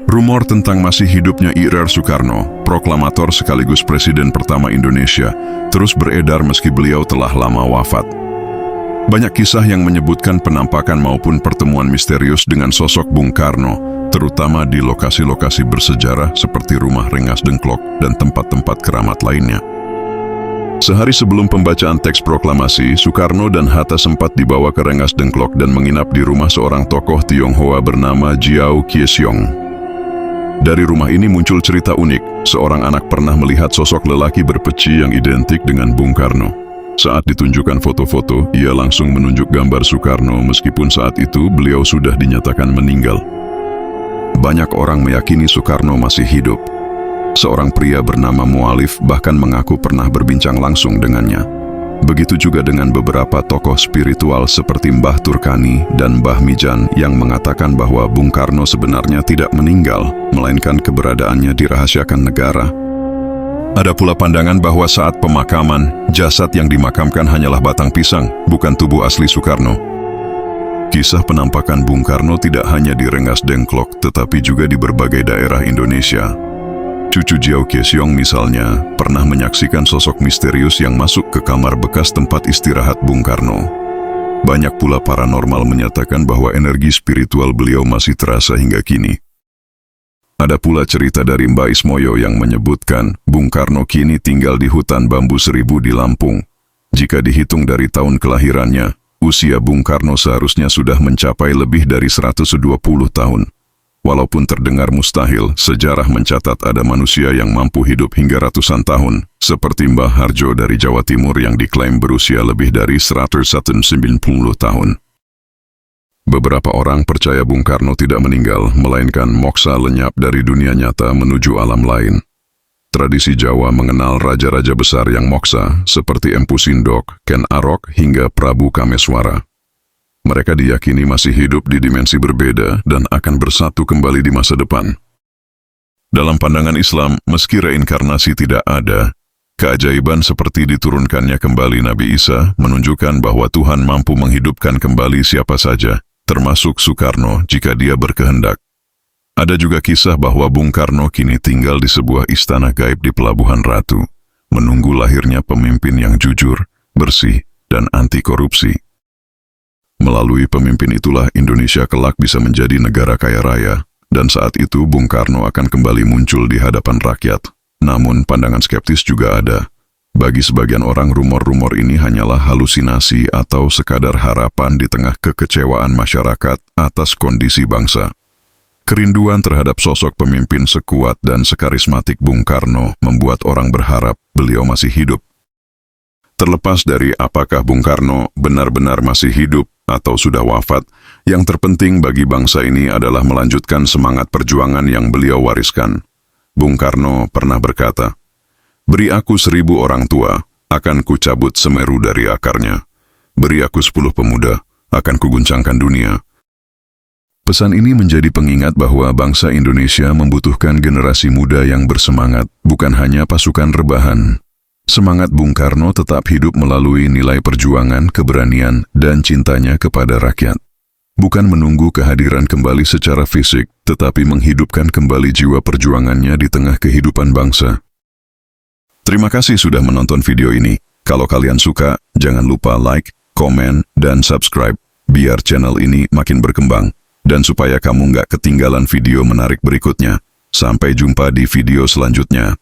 Rumor tentang masih hidupnya Ir Soekarno, proklamator sekaligus presiden pertama Indonesia, terus beredar meski beliau telah lama wafat. Banyak kisah yang menyebutkan penampakan maupun pertemuan misterius dengan sosok Bung Karno, terutama di lokasi-lokasi bersejarah seperti Rumah Rengas Dengklok dan tempat-tempat keramat lainnya. Sehari sebelum pembacaan teks proklamasi, Soekarno dan Hatta sempat dibawa ke Rengas Dengklok dan menginap di rumah seorang tokoh Tionghoa bernama Jiao Qiexiong. Dari rumah ini muncul cerita unik, seorang anak pernah melihat sosok lelaki berpeci yang identik dengan Bung Karno. Saat ditunjukkan foto-foto, ia langsung menunjuk gambar Soekarno meskipun saat itu beliau sudah dinyatakan meninggal. Banyak orang meyakini Soekarno masih hidup. Seorang pria bernama Mualif bahkan mengaku pernah berbincang langsung dengannya. Begitu juga dengan beberapa tokoh spiritual seperti Mbah Turkani dan Mbah Mijan yang mengatakan bahwa Bung Karno sebenarnya tidak meninggal, melainkan keberadaannya dirahasiakan negara. Ada pula pandangan bahwa saat pemakaman, jasad yang dimakamkan hanyalah batang pisang, bukan tubuh asli Soekarno. Kisah penampakan Bung Karno tidak hanya di Rengas Dengklok, tetapi juga di berbagai daerah Indonesia. Cucu Jiao Qiexiong misalnya pernah menyaksikan sosok misterius yang masuk ke kamar bekas tempat istirahat Bung Karno. Banyak pula paranormal menyatakan bahwa energi spiritual beliau masih terasa hingga kini. Ada pula cerita dari Mbah Ismoyo yang menyebutkan Bung Karno kini tinggal di hutan bambu 1000 di Lampung. Jika dihitung dari tahun kelahirannya, usia Bung Karno seharusnya sudah mencapai lebih dari 120 tahun. Walaupun terdengar mustahil, sejarah mencatat ada manusia yang mampu hidup hingga ratusan tahun, seperti Mbah Harjo dari Jawa Timur yang diklaim berusia lebih dari 190 tahun. Beberapa orang percaya Bung Karno tidak meninggal, melainkan moksa lenyap dari dunia nyata menuju alam lain. Tradisi Jawa mengenal raja-raja besar yang moksa, seperti Empu Sindok, Ken Arok, hingga Prabu Kameswara. Mereka diyakini masih hidup di dimensi berbeda dan akan bersatu kembali di masa depan. Dalam pandangan Islam, meski reinkarnasi tidak ada, keajaiban seperti diturunkannya kembali Nabi Isa menunjukkan bahwa Tuhan mampu menghidupkan kembali siapa saja, termasuk Soekarno jika dia berkehendak. Ada juga kisah bahwa Bung Karno kini tinggal di sebuah istana gaib di Pelabuhan Ratu, menunggu lahirnya pemimpin yang jujur, bersih, dan anti korupsi. Melalui pemimpin itulah Indonesia kelak bisa menjadi negara kaya raya, dan saat itu Bung Karno akan kembali muncul di hadapan rakyat. Namun pandangan skeptis juga ada. Bagi sebagian orang rumor-rumor ini hanyalah halusinasi atau sekadar harapan di tengah kekecewaan masyarakat atas kondisi bangsa. Kerinduan terhadap sosok pemimpin sekuat dan sekarismatik Bung Karno membuat orang berharap beliau masih hidup. Terlepas dari apakah Bung Karno benar-benar masih hidup atau sudah wafat, yang terpenting bagi bangsa ini adalah melanjutkan semangat perjuangan yang beliau wariskan. Bung Karno pernah berkata, "Beri aku 1000 orang tua, akan kucabut Semeru dari akarnya. Beri aku 10 pemuda, akan kuguncangkan dunia." Pesan ini menjadi pengingat bahwa bangsa Indonesia membutuhkan generasi muda yang bersemangat, bukan hanya pasukan rebahan. Semangat Bung Karno tetap hidup melalui nilai perjuangan, keberanian, dan cintanya kepada rakyat. Bukan menunggu kehadiran kembali secara fisik, tetapi menghidupkan kembali jiwa perjuangannya di tengah kehidupan bangsa. Terima kasih sudah menonton video ini. Kalau kalian suka, jangan lupa like, komen, dan subscribe, biar channel ini makin berkembang. Dan supaya kamu nggak ketinggalan video menarik berikutnya. Sampai jumpa di video selanjutnya.